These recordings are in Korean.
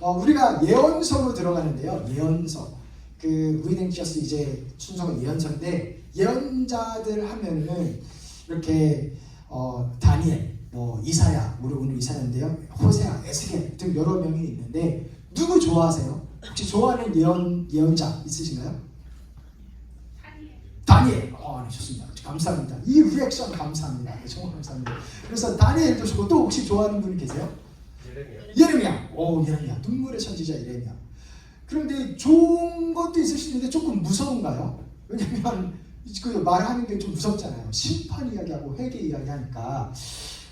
우리가 예언서로 들어가는데요. 예언서. 그 위닝셔스 이제 순서가 예언서인데 예언자들 하면은 이렇게 다니엘, 이사야, 우리 오늘 이사야인데요. 호세아, 에스겔 등 여러 명이 있는데 누구 좋아하세요? 혹시 좋아하는 예언자 있으신가요? 다니엘. 네, 좋습니다. 감사합니다. 이 리액션 감사합니다. 네, 정말 감사합니다. 그래서 다니엘도 좋고 또 혹시 좋아하는 분이 계세요? 예레미야. 예레미야. 눈물의 선지자 예레미야. 그런데 좋은 것도 있을 수 있는데 조금 무서운가요? 왜냐면 그 말하는 게 좀 무섭잖아요. 심판 이야기하고 회개 이야기하니까.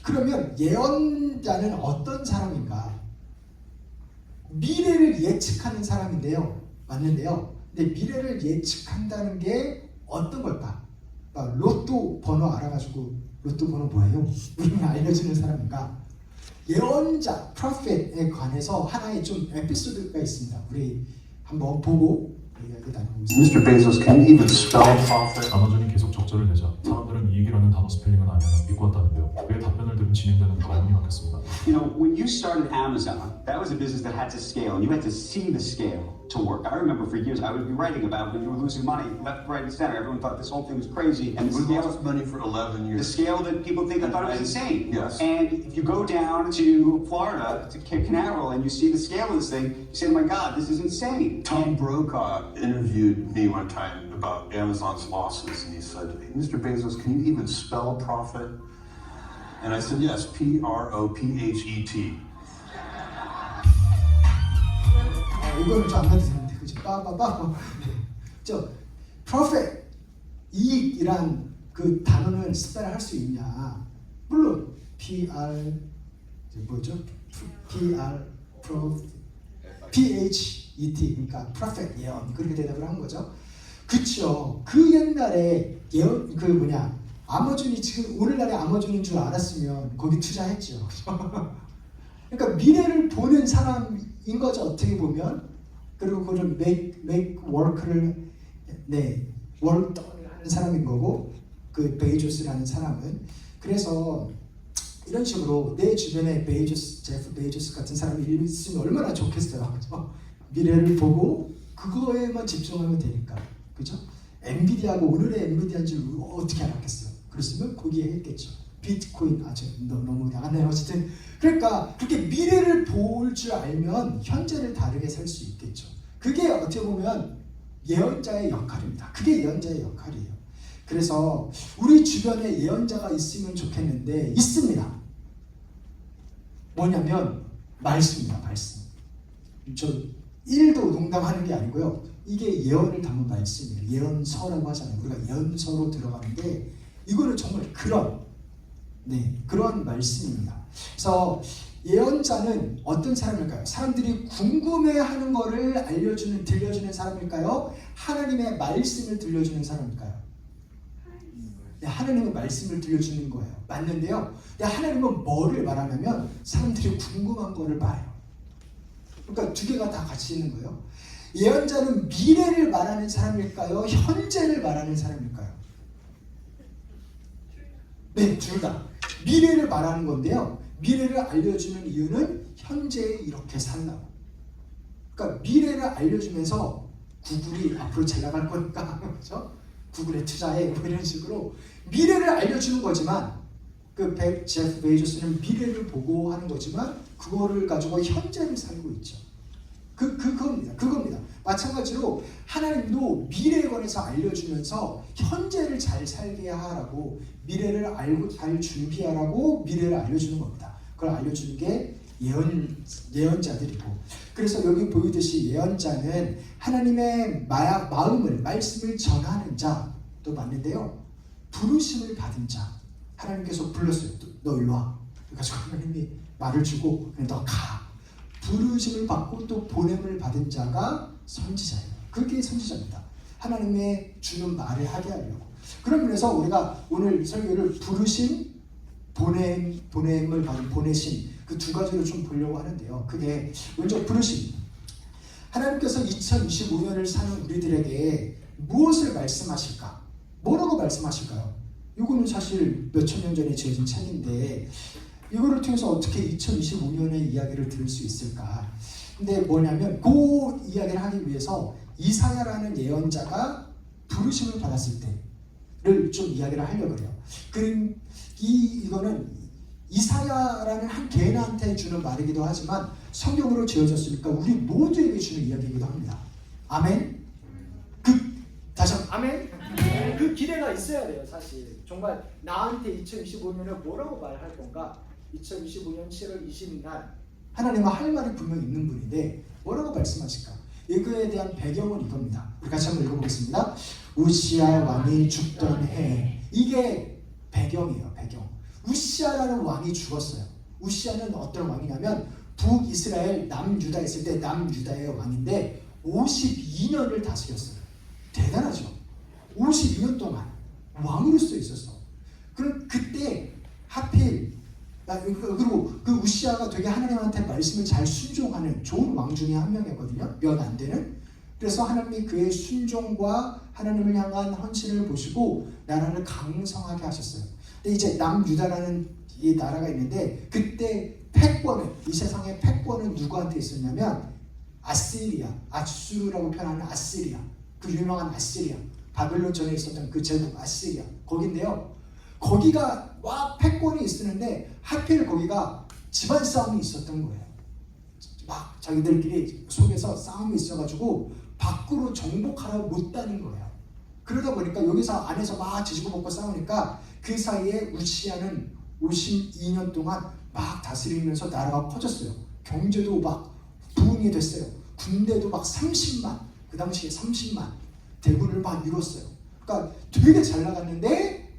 그러면 예언자는 어떤 사람인가? 미래를 예측하는 사람인데요. 맞는데요. 근데 미래를 예측한다는 게 어떤 걸까? 로또 번호 알아가지고 로또 번호 뭐예요? 우리는 알려주는 사람인가? 예언자, 프로페트에 관해서 하나의 좀 에피소드가 있습니다. 우리 한번 보고 이야기 나누겠습니다. Mr. Bezos, can you even spell profit? 아마존이 계속 적자를 내자 사람들은 이익이라는 단어 스펠링은 아니라며 믿고 왔다는데요. 그의 답변을 들은 진행자는 갈문이 많겠습니다. You know, when you started Amazon, that was a business that had to scale, and you had to see the scale to work. I remember for years I would be writing about when you were losing money left, right, and center. Everyone thought this whole thing was crazy, and We lost money for 11 the years. scale that people think, I thought it was insane. Yes. And if you go down to Florida, to Cape Canaveral, and you see the scale of this thing, you say, oh my God, this is insane. Tom Brokaw interviewed me one time about Amazon's losses, and he said, hey, Mr. Bezos, can you even spell profit? And I said, yes, P-R-O-P-H-E-T. 이거는 좀 안 해도 되는데, 그죠? 빠바바. 저 prophet, 이익이란 그 단어는 스펠을 할 수 있냐? 물론 P-R 뭐죠? P-R P-H-E-T 그러니까 prophet 예언 그렇게 대답을 한 거죠. 그쵸? 그 옛날에 예언 아마존이 지금 오늘날의 아마존인 줄 알았으면 거기 투자했죠. 그러니까 미래를 보는 사람인 거죠. 어떻게 보면. 그리고 그걸 make work를 work 하는 사람인 거고 그 베이조스라는 사람은. 그래서 이런 식으로 내 주변에 제프 베이조스 같은 사람이 있으면 얼마나 좋겠어요. 그죠? 미래를 보고 그거에만 집중하면 되니까. 그죠? 엔비디아고 오늘의 엔비디아인 줄 어떻게 알았겠어요? 그랬으면 거기에 했겠죠. 비트코인 너무 나갔네요. 어쨌든 그러니까 그렇게 미래를 볼 줄 알면 현재를 다르게 살 수 있겠죠. 그게 어떻게 보면 예언자의 역할입니다. 그게 예언자의 역할이에요. 그래서 우리 주변에 예언자가 있으면 좋겠는데 있습니다. 뭐냐면 말씀입니다. 말씀. 저 1도 농담하는 게 아니고요. 이게 예언을 담은 말씀이에요. 예언서라고 하잖아요. 우리가 예언서로 들어가는데 이거는 정말 그런 말씀입니다. 그래서 예언자는 어떤 사람일까요? 사람들이 궁금해하는 거를 들려주는 사람일까요? 하나님의 말씀을 들려주는 사람일까요? 하나님의 말씀을 들려주는 거예요. 맞는데요. 하나님은 뭐를 말하냐면 사람들이 궁금한 거를 봐요. 그러니까 두 개가 다 같이 있는 거예요. 예언자는 미래를 말하는 사람일까요? 현재를 말하는 사람일까요? 네, 둘 다. 미래를 말하는 건데요. 미래를 알려주는 이유는 현재에 이렇게 살라고. 그러니까 미래를 알려주면서 구글이 앞으로 잘 나갈 거니까, 그렇죠? 구글에 투자해, 뭐 이런 식으로 미래를 알려주는 거지만 제프 베이조스는 미래를 보고 하는 거지만 그거를 가지고 현재를 살고 있죠. 그겁니다. 마찬가지로 하나님도 미래에 관해서 알려주면서 현재를 잘 살게 하라고 미래를 알고 잘 준비하라고 미래를 알려주는 겁니다. 그걸 알려주는 게 예언자들이고 그래서 여기 보이듯이 예언자는 하나님의 말씀을 전하는 자도 맞는데요. 부르심을 받은 자 하나님께서 불렀어요. 너 일로 와. 그래서 하나님이 말을 주고 너 가. 부르심을 받고 또 보냄을 받은 자가 선지자예요. 그게 선지자입니다. 하나님의 주는 말을 하게 하려고. 그런 면에서 우리가 오늘 설교를 부르심, 보냄을 받은 보내심 그 두 가지로 좀 보려고 하는데요. 그게 먼저 부르심. 하나님께서 2025년을 사는 우리들에게 무엇을 말씀하실까? 뭐라고 말씀하실까요? 이거는 사실 몇천 년 전에 지어진 책인데 이거를 통해서 어떻게 2025년의 이야기를 들을 수 있을까? 근데 뭐냐면 그 이야기를 하기 위해서 이사야라는 예언자가 부르심을 받았을 때를 좀 이야기를 하려고 해요. 이거는 이사야라는 한 개인한테 주는 말이기도 하지만 성경으로 지어졌으니까 우리 모두에게 주는 이야기이기도 합니다. 아멘? 다시 한번 아멘? 그 기대가 있어야 돼요. 사실 정말 나한테 2025년에 뭐라고 말할 건가? 2025년 7월 20일 날 하나님은 할 말이 분명히 있는 분인데 뭐라고 말씀하실까? 이거에 대한 배경은 이겁니다. 우리 같이 한번 읽어보겠습니다. 우시야 왕이 죽던 해, 이게 배경이에요. 배경. 우시야라는 왕이 죽었어요. 우시야는 어떤 왕이냐면 북이스라엘 남유다 있을 때 남유다의 왕인데 52년을 다스렸어요. 대단하죠. 52년 동안 왕으로서 있었어. 그럼 그때 하필 그리고 그 우시야가 되게 하나님한테 말씀을 잘 순종하는 좋은 왕 중에 한 명이었거든요. 몇 안 되는. 그래서 하나님이 그의 순종과 하나님을 향한 헌신을 보시고 나라를 강성하게 하셨어요. 근데 이제 남유다라는 이 나라가 있는데 그때 패권은, 이 세상의 패권은 누구한테 있었냐면 아시리아, 아수르라고 표현하는 아시리아, 그 유명한 아시리아, 바벨론 전에 있었던 그 제국 아시리아, 거긴데요. 거기가 막 패권이 있었는데 하필 거기가 집안 싸움이 있었던 거예요. 막 자기들끼리 속에서 싸움이 있어가지고 밖으로 정복하러 못 다닌 거예요. 그러다 보니까 여기서 안에서 막 지지고 볶고 싸우니까 그 사이에 우시야는 52년 동안 막 다스리면서 나라가 커졌어요. 경제도 막 부흥이 됐어요. 군대도 막 30만, 그 당시에 30만 대군을 막 이뤘어요. 그러니까 되게 잘 나갔는데,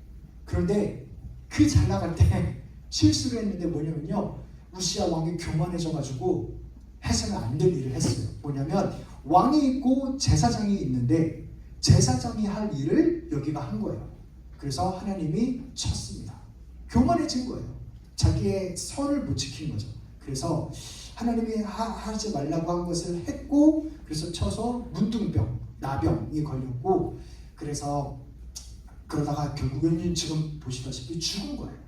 그런데 그 잘 나갈 때 실수를 했는데 뭐냐면요, 우시야 왕이 교만해져가지고 해서는 안 될 일을 했어요. 뭐냐면 왕이 있고 제사장이 있는데 제사장이 할 일을 여기가 한 거예요. 그래서 하나님이 쳤습니다. 교만해진 거예요. 자기의 선을 못 지킨 거죠. 그래서 하나님이 하지 말라고 한 것을 했고, 그래서 쳐서 문둥병, 나병이 걸렸고, 그래서 그러다가 결국에는 지금 보시다시피 죽은 거예요.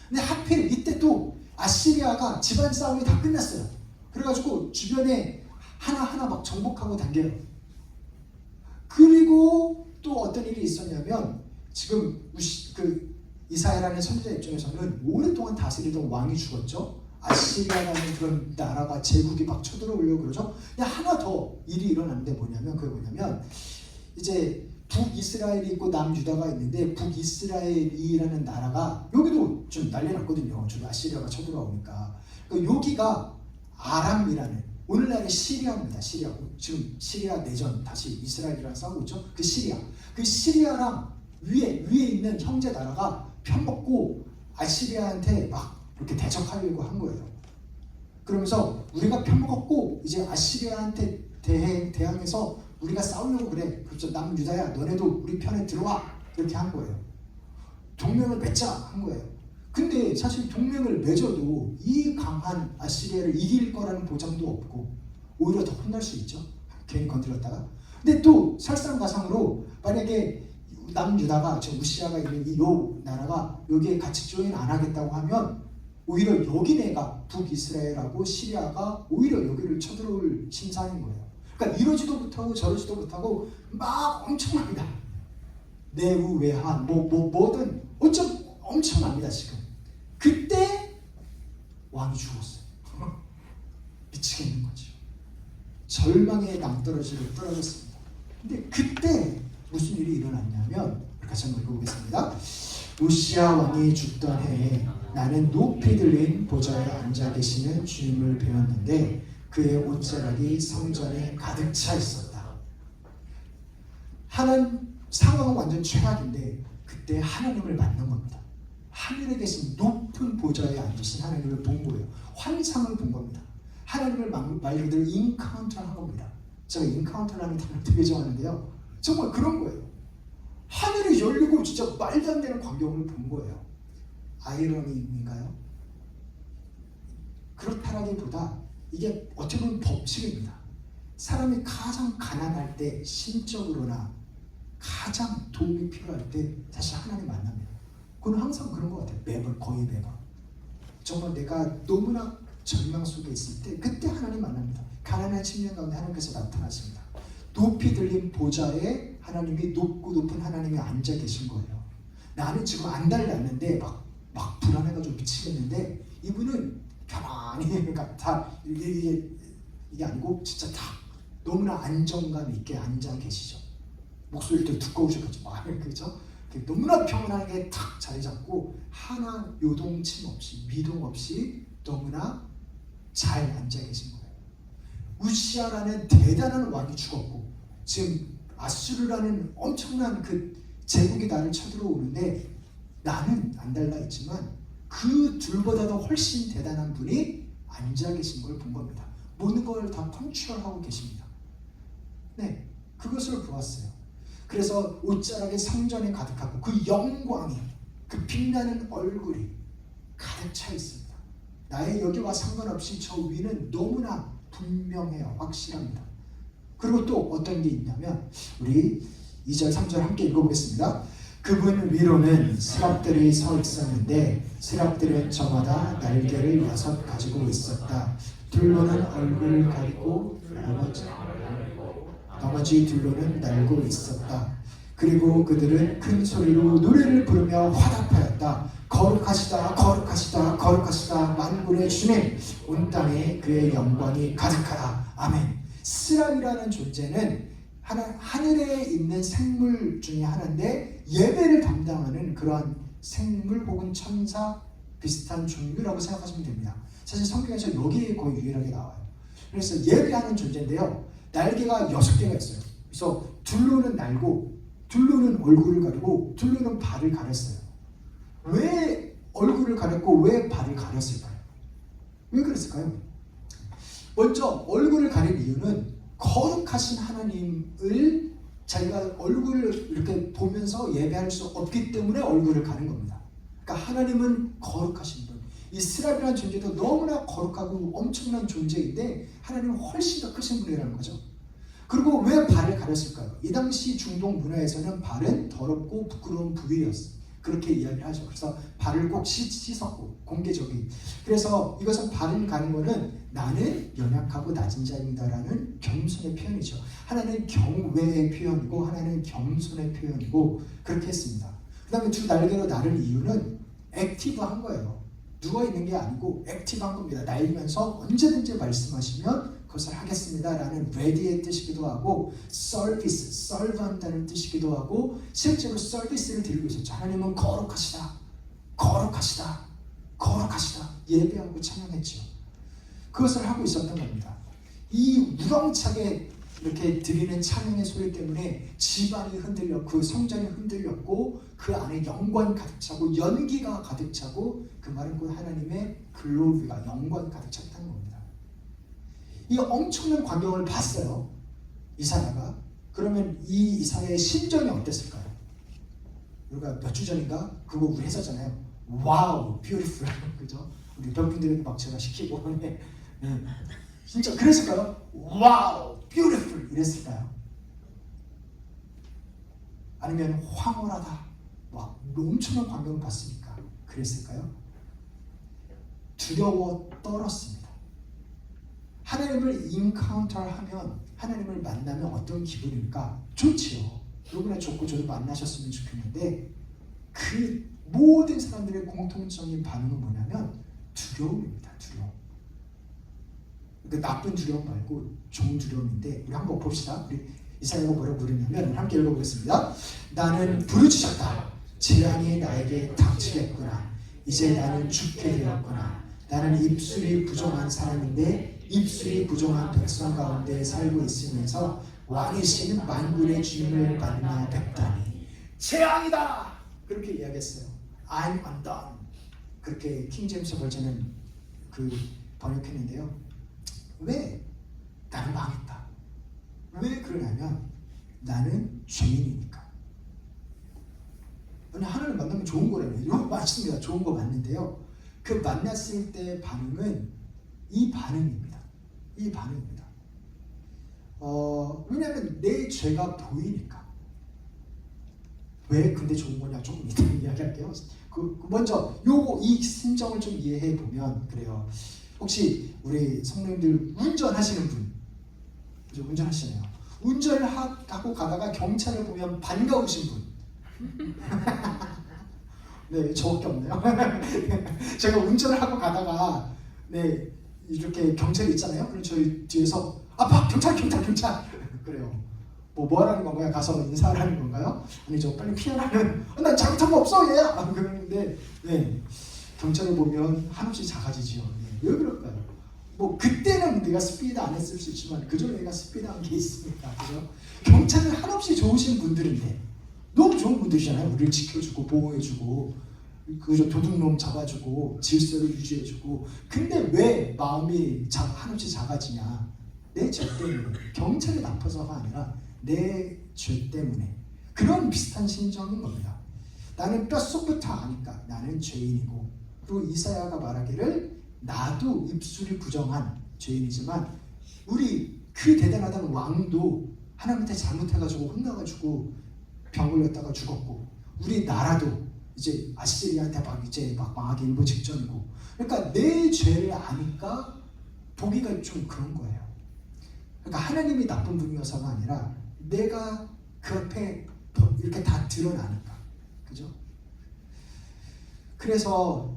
근데 하필 이때 또 아시리아가 집안 싸움이 다 끝났어요. 그래가지고 주변에 하나하나 막 정복하고 당겨요. 그리고 또 어떤 일이 있었냐면, 지금 이사야라는 선지자 입장에서는 오랫동안 다스리던 왕이 죽었죠. 아시리아라는 그런 나라가 제국이 막 쳐들어오려고 그러죠. 근데 하나 더 일이 일어났는데 그게 뭐냐면 이제 북이스라엘이 있고 남유다가 있는데 북이스라엘이라는 나라가 여기도 좀 난리 났거든요. 좀 아시리아가 쳐들어오니까. 여기가 아람이라는, 오늘날의 시리아입니다. 시리아. 지금 시리아 내전 다시 이스라엘이랑 싸우고 있죠. 그 시리아랑 위에 있는 형제 나라가 편먹고 아시리아한테 막 이렇게 대적하려고 한 거예요. 그러면서 우리가 편먹었고 이제 아시리아한테 대항해서 우리가 싸우려고 그래. 그래서 남유다야, 너네도 우리 편에 들어와. 이렇게 한 거예요. 동맹을 맺자 한 거예요. 근데 사실 동맹을 맺어도 이 강한 아시리아를 이길 거라는 보장도 없고 오히려 더 혼날 수 있죠. 괜히 건드렸다가. 근데 또 설상가상으로 만약에 남유다가, 저 우시야가 있는 이 나라가 여기에 같이 조인 안 하겠다고 하면 오히려 여기네가 북이스라엘하고 시리아가 오히려 여기를 쳐들어올 심산인 거예요. 그러니까 이러지도 못하고 저러지도 못하고 막 엄청납니다. 내우 외환 뭐든 엄청납니다 지금. 그때 왕이 죽었어요. 미치겠는 거죠. 절망의 낭떠러지를 떨어졌습니다. 근데 그때 무슨 일이 일어났냐면, 같이 한번 읽어보겠습니다. 우시야 왕이 죽던 해에 나는 높이 들린 보좌에 앉아 계시는 주님을 배웠는데 그의 옷자락이 성전에 가득 차 있었다. 상황은 완전 최악인데 그때 하나님을 만난 겁니다. 하늘에 계신 높은 보좌에 앉으신 하나님을 본 거예요. 환상을 본 겁니다. 하나님을 말 그대로 인카운터를 한 겁니다. 제가 인카운터라는 단어를 되게 좋아하는데요. 정말 그런 거예요. 하늘이 열리고 진짜 말도 안 되는 광경을 본 거예요. 아이러니인가요? 그렇다라기보다 이게 어떻게 보면 법칙입니다. 사람이 가장 가난할 때, 심적으로나 가장 도움이 필요할 때 사실 하나님 만납니다. 그건 항상 그런 것 같아요. 매번, 거의 매번. 정말 내가 너무나 절망 속에 있을 때 그때 하나님 만납니다. 가난한 심령 가운데 하나님께서 나타나십니다. 높이 들린 보좌에 하나님이 높고 높은 하나님이 앉아 계신 거예요. 나는 지금 안달났는데 막 불안해가지고 미치겠는데 이분은 편안히 그러니까 다 이게 아니고 진짜 다 너무나 안정감 있게 앉아 계시죠. 목소리도 두꺼우셔가지고 그죠? 너무나 평온하게 탁 자리 잡고 하나 요동침 없이 미동 없이 너무나 잘 앉아 계신 거예요. 우시아라는 대단한 왕이 죽었고 지금 아수르라는 엄청난 그 제국이 나를 쳐들어오는데 나는 안달나 있지만 그 둘보다도 훨씬 대단한 분이 앉아 계신 걸 본 겁니다. 모든 걸 다 컨트롤하고 계십니다. 네, 그것을 보았어요. 그래서 옷자락에 성전에 가득하고 그 영광이 그 빛나는 얼굴이 가득 차 있습니다. 나의 여기와 상관없이 저 위는 너무나 분명해요. 확실합니다. 그리고 또 어떤 게 있냐면 우리 2절 3절 함께 읽어보겠습니다. 그분 위로는 세랍들이 서 있었는데 세랍들은 저마다 날개를 6 가지고 있었다. 둘로는 얼굴을 가리고 나머지 둘로는 날고 있었다. 그리고 그들은 큰 소리로 노래를 부르며 화답하였다. 거룩하시다 거룩하시다 거룩하시다 만군의 주님, 온 땅에 그의 영광이 가득하다. 아멘. 스랍이라는 존재는 하늘에 있는 생물 중에 하나인데 예배를 담당하는 그러한 생물 혹은 천사 비슷한 종류라고 생각하시면 됩니다. 사실 성경에서 여기에 거의 유일하게 나와요. 그래서 예배하는 존재인데요. 날개가 6개가 있어요. 그래서 둘로는 날고 둘로는 얼굴을 가리고 둘로는 발을 가렸어요. 왜 얼굴을 가렸고 왜 발을 가렸을까요? 왜 그랬을까요? 먼저 얼굴을 가린 이유는 거룩하신 하나님을 자기가 얼굴을 이렇게 보면서 예배할 수 없기 때문에 얼굴을 가린 겁니다. 그러니까 하나님은 거룩하신 분. 이 스랍이라는 존재도 너무나 거룩하고 엄청난 존재인데 하나님은 훨씬 더 크신 분이라는 거죠. 그리고 왜 발을 가렸을까요? 이 당시 중동 문화에서는 발은 더럽고 부끄러운 부위였어요. 그렇게 이야기를 하죠. 그래서 발을 꼭 씻었고 공개적인. 그래서 이것은 발을 가는 거는 나는 연약하고 낮은 자입니다라는 겸손의 표현이죠. 하나는 경외의 표현이고 하나는 겸손의 표현이고 그렇게 했습니다. 그 다음에 두 날개로 나를 이유는 액티브한 거예요. 누워있는 게 아니고 액티브한 겁니다. 날면서 언제든지 말씀하시면 그것을 하겠습니다라는 ready의 뜻이기도 하고 service, serve한다는 뜻이기도 하고 실제로 서비스를 드리고 있었죠. 하나님은 거룩하시다, 거룩하시다, 거룩하시다 예배하고 찬양했죠. 그것을 하고 있었던 겁니다. 이 우렁차게 이렇게 드리는 찬양의 소리 때문에 집안이 흔들려 그 성전이 흔들렸고 그 안에 영광이 가득 차고 연기가 가득 차고 그 말은 곧 하나님의 글로리가 영광이 가득 찼다는 겁니다. 이 엄청난 광경을 봤어요. 이사야가. 그러면 이 이사야의 심정이 어땠을까요? 우리가 몇 주 전인가 그거 우리 했었잖아요. 와우, 뷰티풀. 그죠? 우리 덕분들에게 막 제가 시키고 진짜 그랬을까요? 와우, 뷰티풀 이랬을까요? 아니면 황홀하다. 와, 엄청난 광경을 봤으니까 그랬을까요? 두려워 떨었습니다. 하나님을 인카운터하면 하나님을 만나면 어떤 기분일까? 좋지요. 누구나 좋고 저도 만나셨으면 좋겠는데 그 모든 사람들의 공통적인 반응은 뭐냐면 두려움입니다. 두려움. 그 나쁜 두려움 말고 좋은 두려움인데 우리 한번 봅시다. 우리 이사야가 뭐라고 부르냐면 함께 읽어보겠습니다. 나는 부르짖었다. 재앙이 나에게 닥치겠구나. 이제 나는 죽게 되었구나. 나는 입술이 부정한 사람인데 입술이 부정한 백성 가운데 살고 있으면서 왕이신 만군의 주님을 만나 뵙다니 재앙이다! 그렇게 이야기했어요. I'm undone. 그렇게 킹제임스 버전은 그 번역했는데요. 왜? 나는 망했다. 왜 그러냐면 나는 죄인이니까. 하나님 만나면 좋은 거라고요. 이거 맞습니다. 좋은 거 맞는데요. 그 만났을 때 반응은 이 반응입니다. 이 반응입니다. 왜냐하면 내 죄가 보이니까. 왜 근데 좋은 거냐 조금 이따 이야기할게요. 먼저 이 심정을 좀 이해해 보면 그래요. 혹시 우리 성도님들 운전하시는 분, 그죠? 운전하시네요. 운전을 하고 가다가 경찰을 보면 반가우신 분. 네, 저밖에 없네요. 제가 운전을 하고 가다가 네 이렇게 경찰이 있잖아요. 그럼 저희 뒤에서 아빠 경찰 그래요. 뭐 하라는 건가요? 가서 인사하라는 건가요? 아니죠. 빨리 피하라는. 난 잘못한 거 없어 얘. 그러는데 네 경찰을 보면 한없이 작아지지요. 네, 왜 그럴까요? 뭐 그때는 내가 스피드 안 했을 수 있지만 그저 내가 스피드한 게 있습니까? 그죠? 경찰은 한없이 좋으신 분들인데 너무 좋은 분들이잖아요. 우리를 지켜주고 보호해주고 그저 도둑놈 잡아주고 질서를 유지해주고. 근데 왜 마음이 한없이 작아지냐? 내 죄 때문에. 경찰이 나빠서가 아니라 내 죄 때문에. 그런 비슷한 심정인 겁니다. 나는 뼛속부터 아니까 나는 죄인이고, 그리고 이사야가 말하기를 나도 입술이 부정한 죄인이지만 우리 그 대단하다는 왕도 하나님한테 잘못해가지고 혼나가지고 병 걸렸다가 죽었고, 우리 나라도 이제 아시리아한테 막 망하기 일보 직전이고. 그러니까 내 죄를 아니까 보기가 좀 그런 거예요. 그러니까 하나님이 나쁜 분이어서가 아니라 내가 그 앞에 이렇게 다 드러나니까. 그죠? 그래서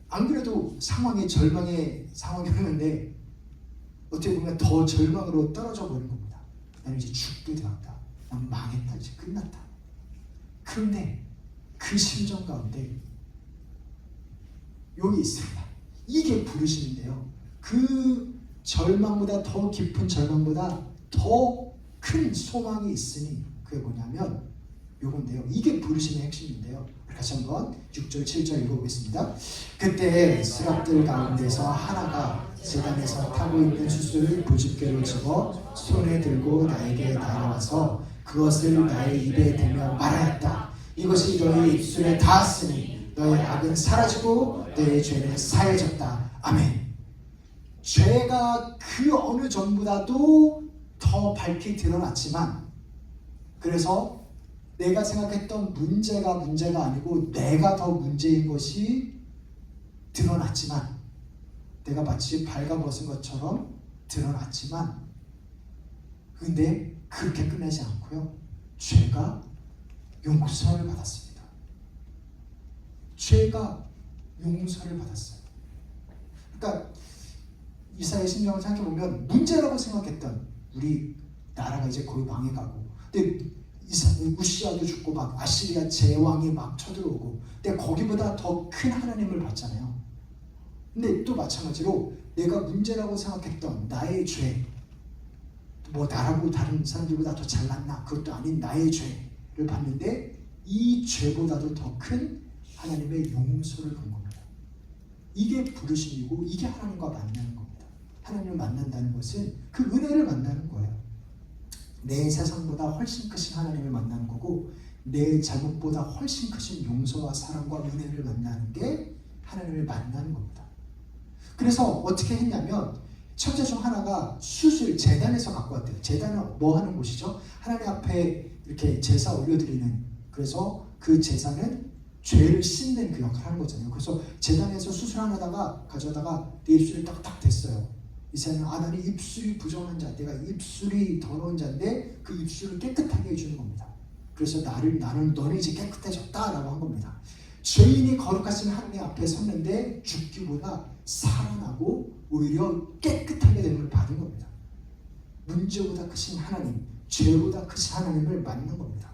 안 그래도 상황이 절망의 상황이었는데 어떻게 보면 더 절망으로 떨어져 버린 겁니다. 나는 이제 죽게 되었다. 난 망했다. 이제 끝났다. 그런데 그 심정 가운데 여기 있습니다. 이게 부르심인데요. 그 절망보다 더 깊은 절망보다 더 큰 소망이 있으니 그게 뭐냐면 요건데요. 이게 부르심의 핵심인데요. 다시 한번 6절 7절 읽어보겠습니다. 그때 스랍들 가운데서 하나가 제단에서 타고 있는 수수를 부집개로 집어 손에 들고 나에게 달아와서 그것을 나의 입에 대며 말하였다. 이것이 너희 입술에 닿았으니 너의 악은 사라지고 너의 죄는 사해졌다. 아멘. 죄가 그 어느 전보다도 더 밝히 드러났지만, 그래서 내가 생각했던 문제가 아니고 내가 더 문제인 것이 드러났지만, 내가 마치 발가벗은 것처럼 드러났지만, 근데 그렇게 끝나지 않고요. 죄가 용서를 받았습니다. 죄가 용서를 받았어요. 그러니까 이사야의 심정을 생각해보면 문제라고 생각했던 우리 나라가 이제 거의 망해가고, 근데 우시아도 죽고 막 아시리아 제왕이 막 쳐들어오고, 근데 거기보다 더 큰 하나님을 봤잖아요. 근데 또 마찬가지로 내가 문제라고 생각했던 나의 죄, 뭐 나라고 다른 사람들보다 더 잘났나, 그것도 아닌 나의 죄를 봤는데 이 죄보다도 더 큰 하나님의 용서를 본 겁니다. 이게 부르심이고 이게 하나님과 만나는 겁니다. 하나님을 만난다는 것은 그 은혜를 만나는 거예요. 내 세상보다 훨씬 크신 하나님을 만나는 거고, 내 잘못보다 훨씬 크신 용서와 사랑과 은혜를 만나는 게 하나님을 만나는 겁니다. 그래서 어떻게 했냐면 천재 중 하나가 숯을 제단에서 갖고 왔대요. 제단은 뭐 하는 곳이죠? 하나님 앞에 이렇게 제사 올려드리는, 그래서 그 제사는 죄를 씻는 그 역할을 하는 거잖아요. 그래서 제단에서 숯을 하나다가 가져다가 내 입술에 딱 댔어요. 이사야는 나는 입술이 부정한 자, 내가 입술이 더러운 자인데 그 입술을 깨끗하게 해주는 겁니다. 그래서 너는 이제 깨끗해졌다라고 한 겁니다. 죄인이 거룩하신 하나님 앞에 섰는데 죽기보다 살아나고 오히려 깨끗하게 됨을 받은 겁니다. 문제보다 크신 하나님, 죄보다 크신 하나님을 만난 겁니다.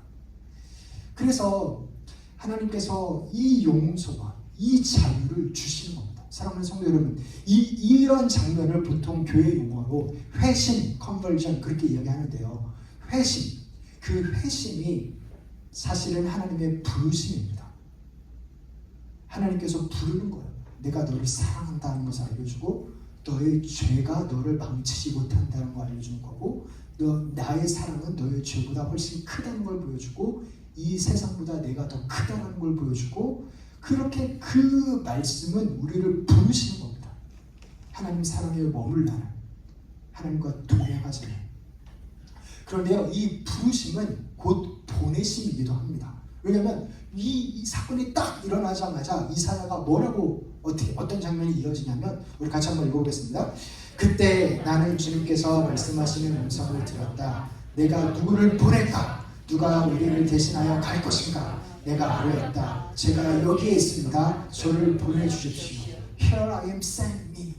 그래서 하나님께서 이 용서와 이 자유를 주시는 겁니다. 사랑하는 성도 여러분, 이런 장면을 보통 교회 용어로 회심, 컨버전 그렇게 이야기하는데요. 회심, 그 회심이 사실은 하나님의 부르심입니다. 하나님께서 부르는 거예요. 내가 너를 사랑한다는 것을 알려주고 너의 죄가 너를 망치지 못한다는 걸 알려주는 거고, 나의 사랑은 너의 죄보다 훨씬 크다는 걸 보여주고 이 세상보다 내가 더 크다는 걸 보여주고, 그렇게 그 말씀은 우리를 부르시는 겁니다. 하나님 사랑에 머물라는, 하나님과 동행하자는. 그런데요, 이 부르심은 곧 보내심이기도 합니다. 왜냐하면 이 사건이 딱 일어나자마자 이사야가 뭐라고 어떤 장면이 이어지냐면 우리 같이 한번 읽어보겠습니다. 그때 나는 주님께서 말씀하시는 음성을 들었다. 내가 누구를 보낼까? 누가 우리를 대신하여 갈 것인가? 내가 아뢰었다. 제가 여기에 있습니다. 저를 보내주십시오. Here I am, send me.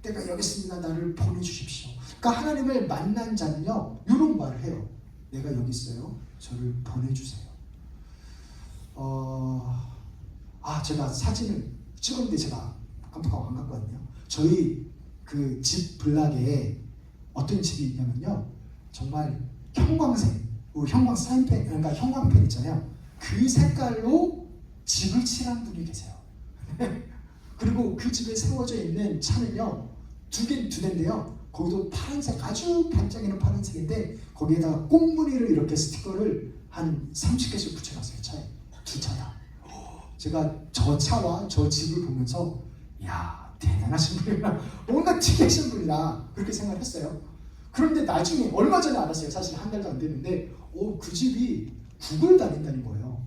내가 여기 있습니다. 나를 보내주십시오. 그러니까 하나님을 만난 자는요 이런 말을 해요. 내가 여기 있어요. 저를 보내주세요. 제가 사진을 찍었는데 제가 깜빡하고 안 갔거든요. 저희 그 집 블락에 어떤 집이 있냐면요, 정말 형광색, 형광 사인펜, 그러니까 형광펜 있잖아요. 그 색깔로 집을 칠한 분이 계세요. 그리고 그 집에 세워져 있는 차는요 두 대인데요. 거기도 파란색, 아주 반짝이는 파란색인데 거기에다가 꽃무늬를 이렇게 스티커를 한 30개씩 붙여놨어요. 차에 두 차다. 제가 저 차와 저 집을 보면서 야 대단하신 분이구나, 뭔가 특이하신 분이다 그렇게 생각을 했어요. 그런데 나중에 얼마 전에 알았어요. 사실 한 달도 안 됐는데 그 집이 구글 다닌다는 거예요.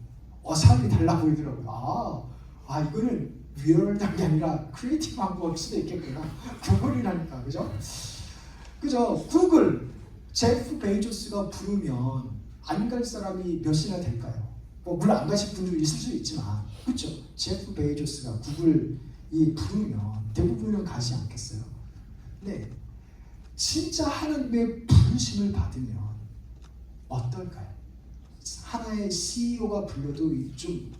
사람이 달라 보이더라고요. 이거는 리얼한 게 아니라 크리에이티브한 걸 수도 있겠구나. 구글이라니까, 그죠? 구글, 제프 베이조스가 부르면 안 갈 사람이 몇이나 될까요? 물론 안 가실 분들도 있을 수 있지만, 그렇죠? 제프 베이조스가 구글이 부르면 대부분은 가지 않겠어요. 근데 진짜 하나님의 부르심을 받으면 어떨까요? 하나의 CEO가 불러도 좀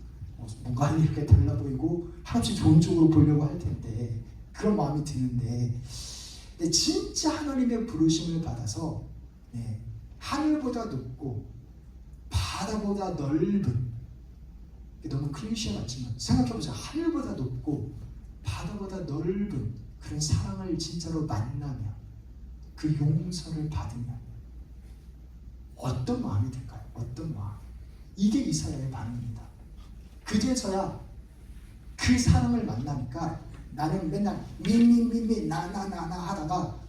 뭔가 이렇게 달라 보이고 한없이 좋은 쪽으로 보려고 할 텐데, 그런 마음이 드는데, 근데 진짜 하나님의 부르심을 받아서 하늘보다 높고 바다보다 넓은, 너무 클리셰 같지만 생각해보자. 하늘보다 높고 바다보다 넓은 그런 사랑을 진짜로 만나면, 그 용서를 받으면 어떤 마음이 들까요? 어떤 마음? 이게 이사야의 반응입니다. 그제서야 그 사랑을 만나니까 나는 맨날 미미미미 나나나나 하다가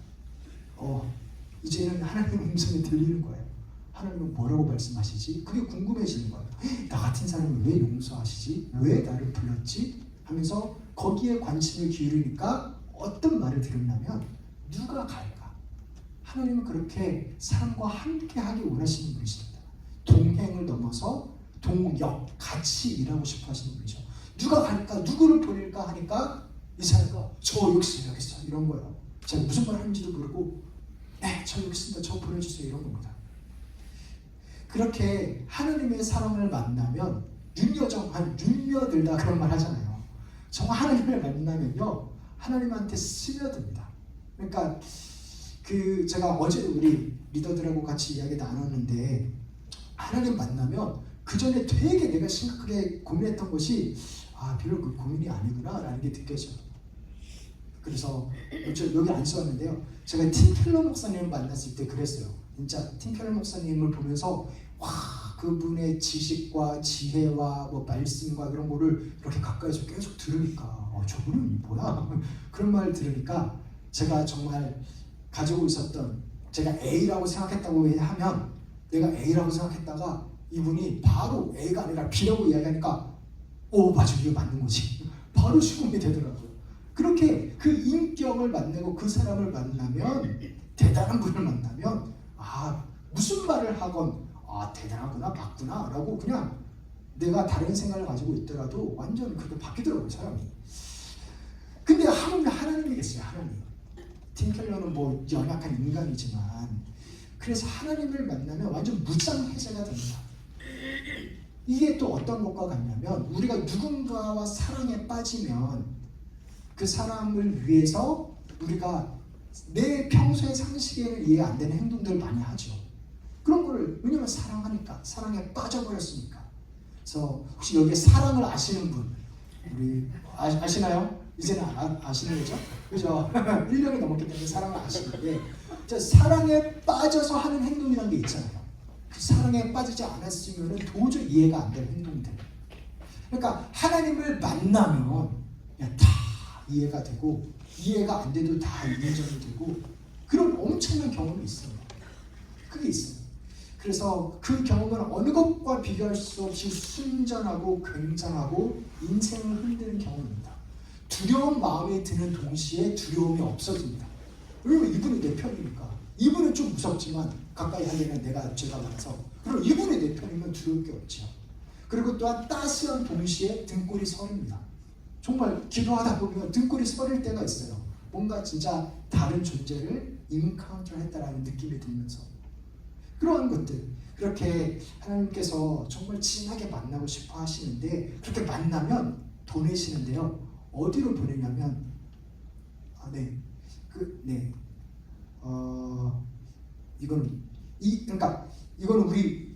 이제는 하나님의 음성이 들리는 거예요. 하나님은 뭐라고 말씀하시지? 그게 궁금해지는 거예요. 나 같은 사람을 왜 용서하시지? 왜 나를 불렀지? 하면서 거기에 관심을 기울이니까 어떤 말을 들었냐면, 누가 갈까? 하나님은 그렇게 사람과 함께 하기 원하시는 분이십니다. 동행을 넘어서 동역, 같이 일하고 싶어 하시는 분이죠. 누가 갈까? 누구를 보낼까? 하니까 이사야가 저 여기 있어 이런 거예요. 제가 무슨 말 하는지도 모르고 저 여기 있습니다. 저 보내주세요 이런 겁니다. 그렇게 하나님의 사랑을 만나면 윤여들다 그런 말 하잖아요. 정말 하나님을 만나면요 하나님한테 스며듭니다. 그러니까 제가 어제 우리 리더들하고 같이 이야기 나눴는데, 하나님 만나면 그 전에 되게 내가 심각하게 고민했던 것이 별로 그 고민이 아니구나 라는 게 느껴져요. 그래서 여기 안 써왔는데요, 제가 팀 켈러 목사님을 만났을 때 그랬어요. 진짜 팀 켈러 목사님을 보면서 그분의 지식과 지혜와 말씀과 이런 거를 이렇게 가까이서 계속 들으니까 저분은 뭐야 그런 말을 들으니까, 제가 정말 가지고 있었던, 제가 A라고 생각했다고 하면, 내가 A라고 생각했다가 이분이 바로 A가 아니라 B라고 이야기하니까 맞아, 이게 맞는 거지. 바로 수긍이 되더라고요. 그렇게 그 인격을 만나고 그 사람을 만나면, 대단한 분을 만나면 무슨 말을 하건 대단하구나, 맞구나 라고 그냥 내가 다른 생각을 가지고 있더라도 완전 그렇게 바뀌더라고요, 사람이. 근데 하나님이겠어요, 하나님. 팀 켈러는 연약한 인간이지만, 그래서 하나님을 만나면 완전 무장해제가 됩니다. 이게 또 어떤 것과 같냐면, 우리가 누군가와 사랑에 빠지면 그 사람을 위해서 우리가 내 평소의 상식에는 이해 안 되는 행동들을 많이 하죠. 그런 거를, 왜냐면 사랑하니까, 사랑에 빠져버렸으니까. 그래서 혹시 여기에 사랑을 아시는 분, 우리 아시나요? 이제는 아시는 거죠? 그죠? 1년이 넘었기 때문에 사랑을 아시는데, 사랑에 빠져서 하는 행동이라는 게 있잖아요. 그 사랑에 빠지지 않았으면 도저히 이해가 안 되는 행동들. 그러니까 하나님을 만나면 그냥 다 이해가 되고, 이해가 안 돼도 다 인정이 되고, 그런 엄청난 경험이 있어요. 그게 있어요. 그래서 그 경험은 어느 것과 비교할 수 없이 순전하고 굉장하고 인생을 흔드는 경험입니다. 두려운 마음이 드는 동시에 두려움이 없어집니다. 왜냐면 이분이 내 편이니까. 이분은 좀 무섭지만 가까이 하려면 내가 죄가 많아서. 그럼 이분이 내 편이면 두려울 게 없죠. 그리고 또한 따스한 동시에 등골이 서립니다. 정말 기도하다 보면 등골이 서릴 때가 있어요. 뭔가 진짜 다른 존재를 인카운터 했다라는 느낌이 들면서. 그러한 것들, 그렇게 하나님께서 정말 진하게 만나고 싶어 하시는데, 그렇게 만나면 보내시는데요. 어디로 보내냐면, 이건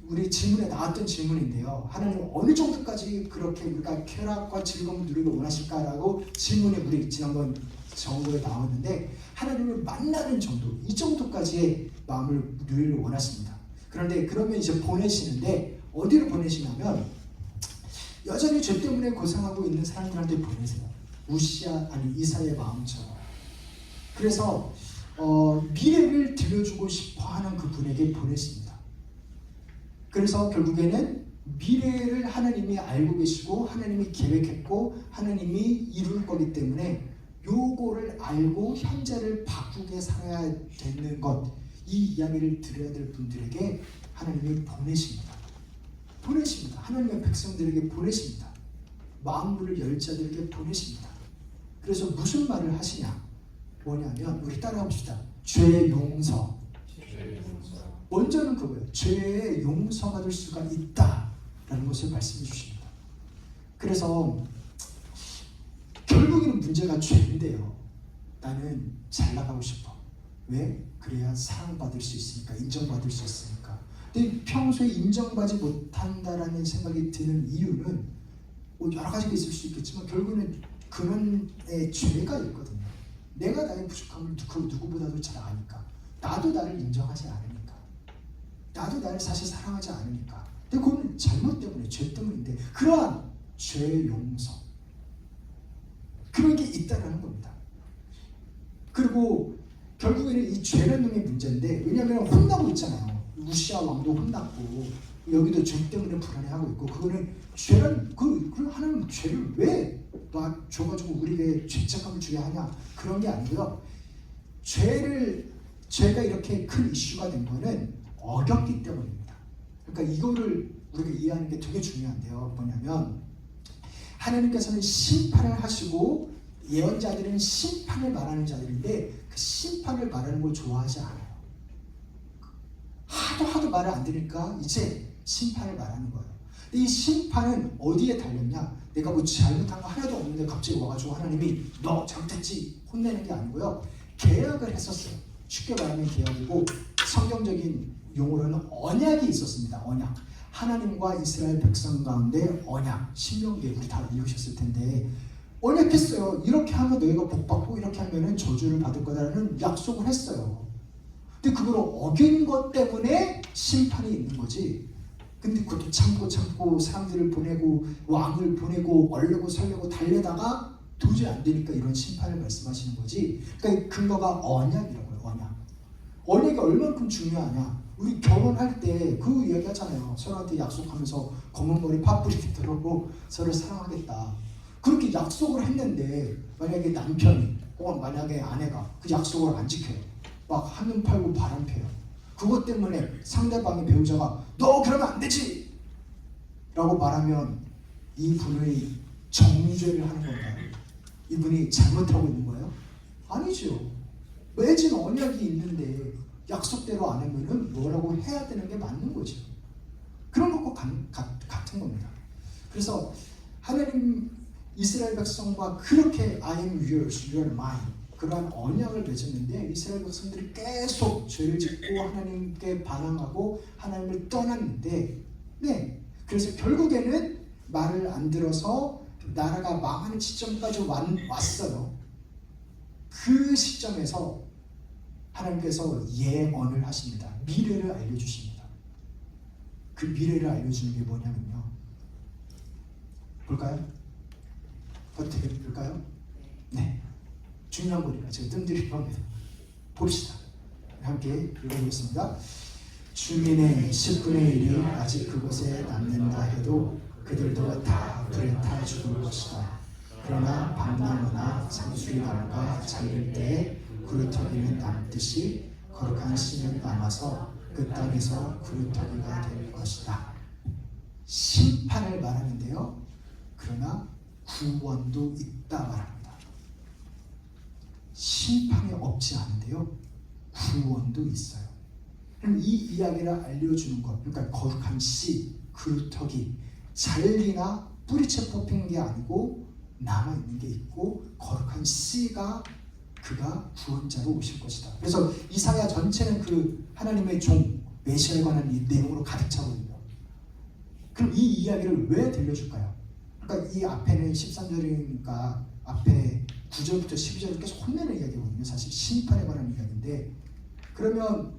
우리 질문에 나왔던 질문인데요. 하나님 어느 정도까지 그렇게 우리가 쾌락과 즐거움을 누리기 원하실까라고 질문이 우리 지난번 정보에 나왔는데, 하나님을 만나는 정도, 이 정도까지의 마음을 누리기를 원하십니다. 그런데 그러면 이제 보내시는데 어디로 보내시냐면 여전히 죄 때문에 고생하고 있는 사람들한테 보내세요. 이사야의 마음처럼. 그래서 미래를 들려주고 싶어하는 그분에게 보내십니다. 그래서 결국에는 미래를 하나님이 알고 계시고 하나님이 계획했고 하나님이 이룰 거기 때문에 요거를 알고 현재를 바꾸게 살아야 되는 것, 이 이야기를 들어야 될 분들에게 하나님이 보내십니다. 하나님의 백성들에게 보내십니다. 마음을 열 자들에게 보내십니다. 그래서 무슨 말을 하시냐? 뭐냐면 우리 따라합시다. 죄의 용서. 먼저는 그거예요. 죄의 용서가 될 수가 있다라는 것을 말씀해 주십니다. 그래서 결국에는 문제가 죄인데요. 나는 잘 나가고 싶어. 왜? 그래야 사랑받을 수 있으니까, 인정받을 수 있으니까. 근데 평소에 인정받지 못한다라는 생각이 드는 이유는 여러 가지가 있을 수 있겠지만 결국에는 그런의 죄가 있거든요. 내가 나의 부족함을 누구보다도 잘 아니까. 나도 나를 인정하지 않으니까. 나도 나를 사실 사랑하지 않으니까. 근데 그건 잘못 때문에, 죄 때문인데, 그러한 죄의 용서, 그런 게 있다라는 겁니다. 그리고 결국에는 이 죄라는 놈이 문제인데, 왜냐하면 혼나고 있잖아요. 우시아 왕도 혼났고 여기도 죄 때문에 불안해하고 있고, 그거는 죄란 그 하나님 죄를 왜 줘가지고 우리에게 죄책감을 주게 하냐, 그런 게 아니고요. 죄가 이렇게 큰 이슈가 된 거는 어겼기 때문입니다. 그러니까 이거를 우리가 이해하는 게 되게 중요한데요. 뭐냐면 하나님께서는 심판을 하시고 예언자들은 심판을 말하는 자들인데 그 심판을 말하는 걸 좋아하지 않아요. 하도 말을 안 들으니까 이제 심판을 말하는 거예요. 근데 이 심판은 어디에 달렸냐? 내가 뭐 잘못한 거 하나도 없는데 갑자기 와가지고 하나님이 너 잘못했지 혼내는 게 아니고요. 계약을 했었어요. 쉽게 말하면 계약이고, 성경적인 용어로는 언약이 있었습니다. 언약. 하나님과 이스라엘 백성 가운데 언약. 신명기 우리 다 읽으셨을 텐데 언약했어요. 이렇게 하면 너희가 복받고 이렇게 하면 저주를 받을 거다라는 약속을 했어요. 근데 그걸 어긴 것 때문에 심판이 있는 거지. 근데 그것도 참고 사람들을 보내고 왕을 보내고 얼르고 설레고 달려다가 도저히 안 되니까 이런 심판을 말씀하시는 거지. 그러니까 근거가 언약이라고요. 언약이 얼만큼 중요하냐. 우리 결혼할 때 그 이야기 하잖아요. 서로한테 약속하면서 검은 머리 파뿌리 들어고 서로 사랑하겠다. 그렇게 약속을 했는데 만약에 남편이 혹은 만약에 아내가 그 약속을 안 지켜요. 막 한눈 팔고 바람 펴요. 그것 때문에 상대방의 배우자가 너 그러면 안 되지! 라고 말하면 이분의 정죄를 하는 건가요? 이분이 잘못하고 있는 거예요? 아니죠. 맺은 언약이 있는데 약속대로 안 하면은 뭐라고 해야 되는 게 맞는 거죠. 그런 것과 같은 겁니다. 그래서 하나님 이스라엘 백성과 그렇게 I am yours, you are mine, 그러한 언약을 맺었는데 이스라엘 백성들이 계속 죄를 짓고 하나님께 반항하고 하나님을 떠났는데, 그래서 결국에는 말을 안 들어서 나라가 망하는 시점까지 왔어요. 그 시점에서 하나님께서 예언을 하십니다. 미래를 알려주십니다. 그 미래를 알려주는 게 뭐냐면요. 볼까요? 어떻게 볼까요? 네. 중요한 거니까 제가 뜸들일 겁니다. 봅시다. 함께 읽어보겠습니다. 주민의 10분의 1이 아직 그곳에 남는다 해도 그들도 다 불에 타 죽을 것이다. 그러나 밤나무나 상수리 나무가 잘릴 때에 그루터기는 남듯이 거룩한 씨는 남아서 그 땅에서 그루터기가 될 것이다. 심판을 말하는데요. 그러나 구원도 있다 말합니다. 심판이 없지 않은데요. 구원도 있어요. 그럼 이 이야기를 알려주는 것, 그러니까 거룩한 씨, 그루터기, 잘리나 뿌리채 뽑힌 게 아니고 남아있는 게 있고 거룩한 씨가 그가 구원자로 오실 것이다. 그래서 이사야 전체는 그 하나님의 종 메시아에 관한 이 내용으로 가득 차거든요. 그럼 이 이야기를 왜 들려줄까요? 그러니까 이 앞에는 13절이니까 앞에 9절부터 12절을 계속 혼내는 이야기거든요. 사실 심판에 관한 이야기인데, 그러면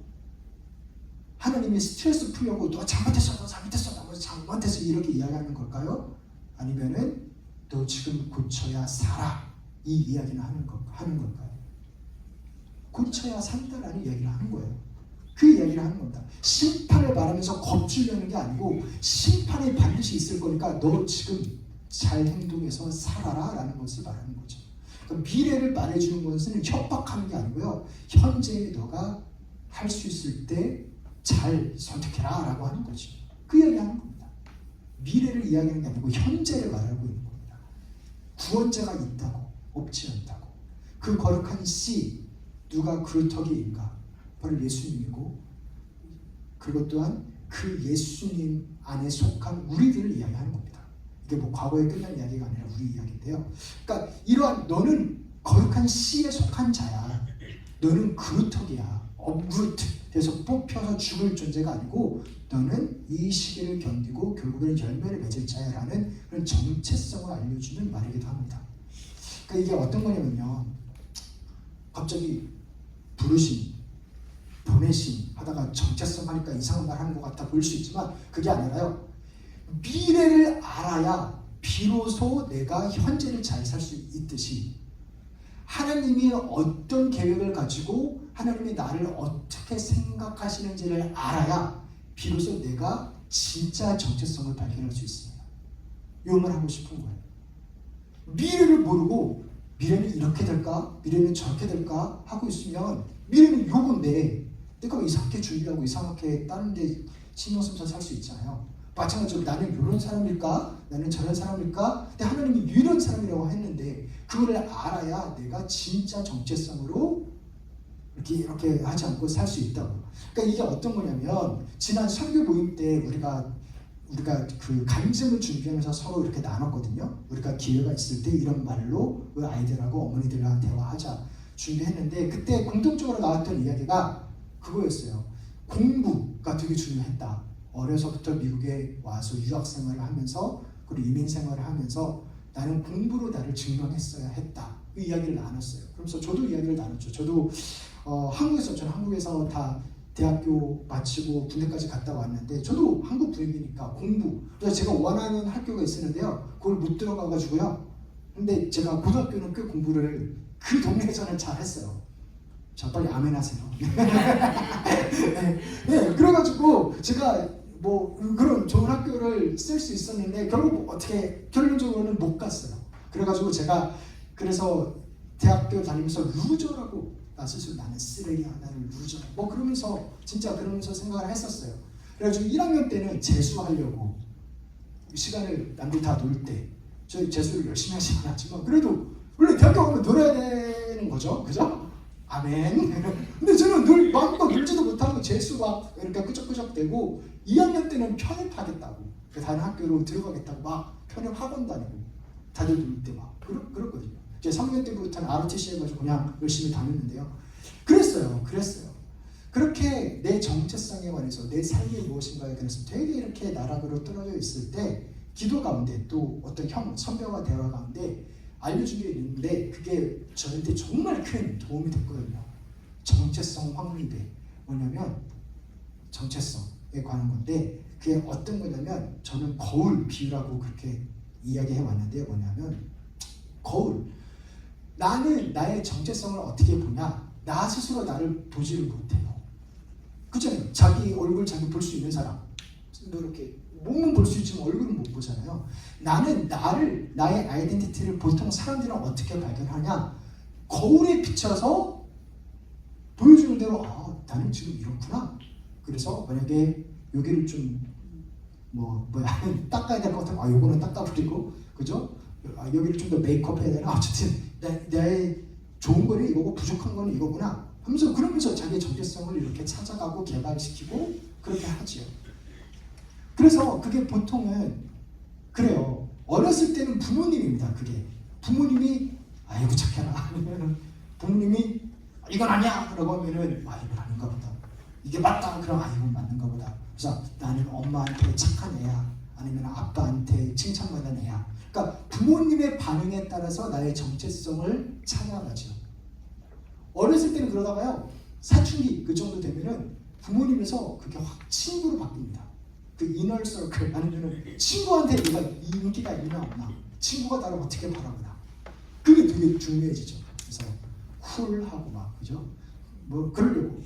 하나님이 스트레스 풀려고 너 잘못했어, 너 잘못했어, 너 잘못했어 이렇게 이야기하는 걸까요? 아니면은 너 지금 고쳐야 살아 이 이야기는 하는 걸까요? 고쳐야 산다라는 이야기를 하는 거예요. 그 이야기를 하는 겁니다. 심판을 말하면서 겁주려는 게 아니고 심판이 반드시 있을 거니까 너 지금 잘 행동해서 살아라 라는 것을 말하는 거죠. 그러니까 미래를 말해주는 것은 협박하는 게 아니고요. 현재의 너가 할 수 있을 때 잘 선택해라 라고 하는 거죠. 그 이야기 하는 겁니다. 미래를 이야기하는 게 아니고 현재를 말하고 있는 겁니다. 구원자가 있다고, 없지 않다고. 그 거룩한 씨, 누가 그루터기인가? 바로 예수님이고, 그것 또한 그 예수님 안에 속한 우리들을 이야기하는 겁니다. 이게 뭐 과거에 끝난 이야기가 아니라 우리 이야기인데요. 그러니까 이러한 너는 거룩한 씨에 속한 자야. 너는 그루터기야. 업루트 돼서 뽑혀서 죽을 존재가 아니고 너는 이 시기를 견디고 결국에는 열매를 맺을 자야라는 그런 정체성을 알려주는 말이기도 합니다. 그러니까 이게 어떤 거냐면요. 갑자기 부르심, 보내심 하다가 정체성 하니까 이상한 말 하는 것 같아 보일 수 있지만 그게 아니라요. 미래를 알아야 비로소 내가 현재를 잘 살 수 있듯이 하나님이 어떤 계획을 가지고 하나님이 나를 어떻게 생각하시는지를 알아야 비로소 내가 진짜 정체성을 발견할 수 있습니다. 이 말 하고 싶은 거예요. 미래를 모르고 미래는 이렇게 될까? 미래는 저렇게 될까? 하고 있으면 미래는 요건데 내가 이상하게 준비하고 이상하게 다른 데 신경 쓰면서 살 수 있잖아요. 마찬가지로 나는 이런 사람일까? 나는 저런 사람일까? 근데 하나님이 이런 사람이라고 했는데 그거를 알아야 내가 진짜 정체성으로 이렇게 하지 않고 살 수 있다고. 그러니까 이게 어떤 거냐면 지난 설교 모임 때 우리가 그 간증을 준비하면서 서로 이렇게 나눴거든요. 우리가 기회가 있을 때 이런 말로 우리 아이들하고 어머니들이랑 대화하자 준비했는데 그때 공통적으로 나왔던 이야기가 그거였어요. 공부가 되게 중요했다. 어려서부터 미국에 와서 유학 생활을 하면서 그리고 이민 생활을 하면서 나는 공부로 나를 증명했어야 했다. 그 이야기를 나눴어요. 그러면서 저도 이야기를 나눴죠. 저도 저는 한국에서 다 대학교 마치고 군대까지 갔다 왔는데 저도 한국 분위기니까 공부. 그래서 제가 원하는 학교가 있었는데요. 그걸 못 들어가가지고요. 근데 제가 고등학교는 꽤 공부를 그 동네에서는 잘했어요. 자, 빨리 아멘 하세요. 네, 그래가지고 제가 뭐 그런 좋은 학교를 쓸 수 있었는데 결국 어떻게 결론적으로는 못 갔어요. 그래가지고 제가 그래서 대학교 다니면서 루저라고 나 스스로 나는 쓰레기야, 나는 루저. 뭐 그러면서 진짜 그러면서 생각을 했었어요. 그래가지고 1학년 때는 재수하려고 시간을 남들 다 놀 때 저희 재수를 열심히 하지 않았지만 그래도 원래 대학교 가면 놀아야 되는 거죠, 그죠? 아멘. 근데 저는 늘 마음껏 놀지도 못하고 재수 막 이렇게 끄적끄적대고 2학년 때는 편입하겠다고 다른 학교로 들어가겠다고 막 편입 학원 다니고 다들 놀 때 막 그랬거든요. 이제 3학년 때부터는 ROTC 해가지고 그냥 열심히 다녔는데요. 그랬어요. 그렇게 내 정체성에 관해서 내 삶이 무엇인가에 관해서 되게 이렇게 나락으로 떨어져 있을 때 기도 가운데 또 어떤 선배와 대화 가운데 알려준 게 있는데 그게 저한테 정말 큰 도움이 됐거든요. 정체성 확립에 뭐냐면 정체성에 관한 건데 그게 어떤 거냐면 저는 거울 비유라고 그렇게 이야기해 왔는데 뭐냐면 거울. 나는 나의 정체성을 어떻게 보냐? 나 스스로 나를 보지를 못해요. 그죠? 자기 자기 얼굴 자기 볼 수 있는 사람, 뭐 이렇게 몸은 볼 수 있지만 얼굴은 못 보잖아요. 나는 나의 아이덴티티를 보통 사람들은 어떻게 발견하냐? 거울에 비춰서 보여주는 대로 나는 지금 이렇구나. 그래서 만약에 여기를 좀 닦아야 될 것 같으면 요거는 닦아버리고, 그죠? 여기를 좀 더 메이크업 해야 되나? 어쨌든 나의 좋은 거는 이거고 부족한 거는 이거구나 하면서, 그러면서 자기의 정체성을 이렇게 찾아가고 개발시키고 그렇게 하지요. 그래서 그게 보통은 그래요. 어렸을 때는 부모님입니다. 그게 부모님이 아이고 착해라, 아니면 부모님이 이건 아니야 라고 하면은 이건 아닌가 보다. 이게 맞다 그럼 이건 맞는가 보다. 그래서 나는 엄마한테 착한 애야, 아니면 아빠한테 칭찬받는 애야. 그러니까 부모님의 반응에 따라서 나의 정체성을 찾아가죠. 어렸을 때는 그러다가요, 사춘기 그 정도 되면은 부모님에서 그게 확 친구로 바뀝니다. 그 이너 서클, 아니면 친구한테 내가 인기가 있나 없나, 친구가 나를 어떻게 바라보나, 그게 되게 중요해지죠. 그래서 쿨하고 막, 그죠? 뭐 그러려고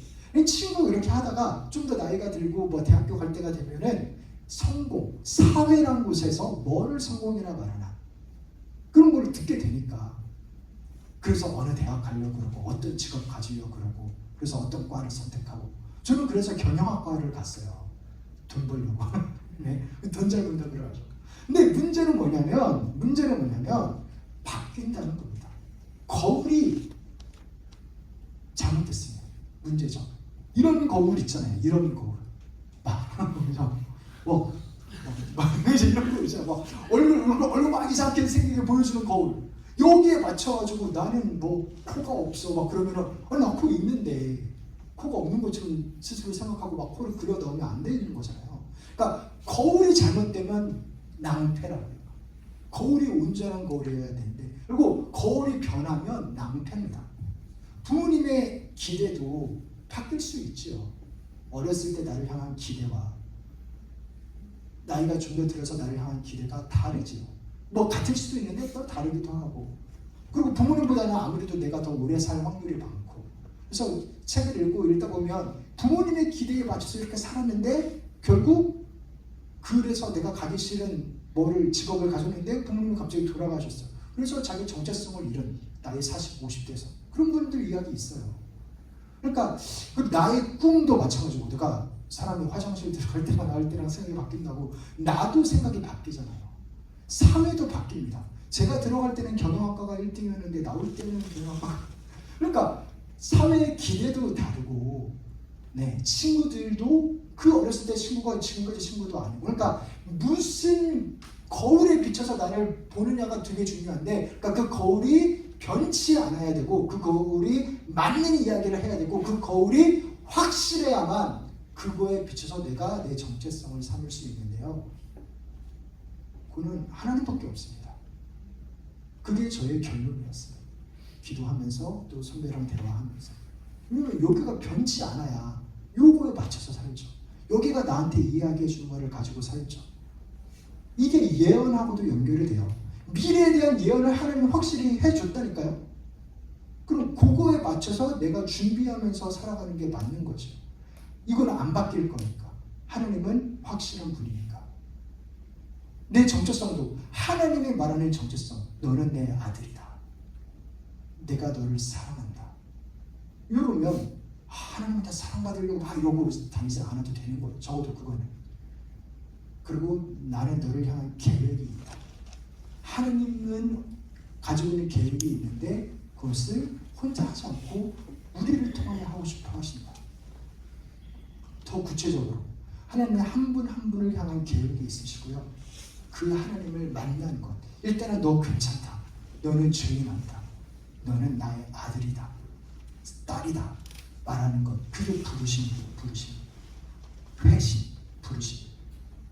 친구 이렇게 하다가 좀 더 나이가 들고 뭐 대학교 갈 때가 되면은 성공, 사회라는 곳에서 뭐를 성공이라 말하나 그런 걸 듣게 되니까, 그래서 어느 대학 가려고 그러고 어떤 직업 가지려고 그러고, 그래서 어떤 과를 선택하고, 저는 그래서 경영학과를 갔어요. 돈 벌려고. 네, 돈 잘 번다 그러죠. 근데 문제는 뭐냐면 바뀐다는 겁니다. 거울이 잘못됐습니다. 문제죠. 이런 거울 있잖아요. 이런 거울. 이제 이런 거 있잖아요. 얼굴 막 이상하게 생기게 보여주는 거울. 여기에 맞춰가지고 나는 뭐 코가 없어 막 그러면은 나 코 있는데, 코가 없는 것처럼 스스로 생각하고 막 코를 그려 넣으면 안 되는 거잖아요. 그러니까 거울이 잘못되면 낭패라고 해요. 거울이 온전한 거울이어야 되는데, 그리고 거울이 변하면 낭패입니다. 부모님의 기대도 바뀔 수 있죠. 어렸을 때 나를 향한 기대와 나이가 좀 더 들어서 나를 향한 기대가 다르지요. 뭐 같을 수도 있는데 또 다르기도 하고, 그리고 부모님보다는 아무래도 내가 더 오래 살 확률이 많고, 그래서 책을 읽다 보면 부모님의 기대에 맞춰서 이렇게 살았는데 결국 그래서 내가 가기 싫은 직업을 가졌는데 부모님이 갑자기 돌아가셨어. 그래서 자기 정체성을 잃은 나이 40, 50대에서 그런 분들 이야기 있어요. 그러니까 나의 꿈도 마찬가지고, 내가 사람이 화장실 들어갈 때랑 나올 때랑 생각이 바뀐다고 나도 생각이 바뀌잖아요. 사회도 바뀝니다. 제가 들어갈 때는 경영학과가 1등이었는데 나올 때는 경영학과가, 그러니까 사회의 기대도 다르고, 네, 친구들도 그 어렸을 때 친구가 지금까지 친구도 아니고, 그러니까 무슨 거울에 비춰서 나를 보느냐가 되게 중요한데, 그러니까 그 거울이 변치 않아야 되고, 그 거울이 맞는 이야기를 해야 되고, 그 거울이 확실해야만 그거에 비춰서 내가 내 정체성을 삼을 수 있는데요. 그는 하나님밖에 없습니다. 그게 저의 결론이었어요. 기도하면서 또 선배랑 대화하면서. 왜냐면 여기가 변치 않아야 요거에 맞춰서 살죠. 여기가 나한테 이야기해 주는 거를 가지고 살죠. 이게 예언하고도 연결이 돼요. 미래에 대한 예언을 하나님이 확실히 해줬다니까요. 그럼 그거에 맞춰서 내가 준비하면서 살아가는 게 맞는 거죠. 이건 안 바뀔 거니까. 하나님은 확실한 분이니까. 내 정체성도 하나님이 말하는 정체성. 너는 내 아들이다. 내가 너를 사랑한다. 이러면 하나님한테 사랑받으려고 막 이러고 다니지 않아도 되는 거예요. 적어도 그거는. 그리고 나는 너를 향한 계획이 있다. 하나님은 가지고 있는 계획이 있는데 그것을 혼자 하지 않고 우리를 통하여 하고 싶어 하신다. 더 구체적으로 하나님의 한 분 한 분을 향한 계획이 있으시고요. 그 하나님을 만난 것. 일단은 너 괜찮다. 너는 죄인 아니다. 너는 나의 아들이다. 딸이다. 말하는 것. 그게 부르심이에요. 부르심. 회심. 부르심.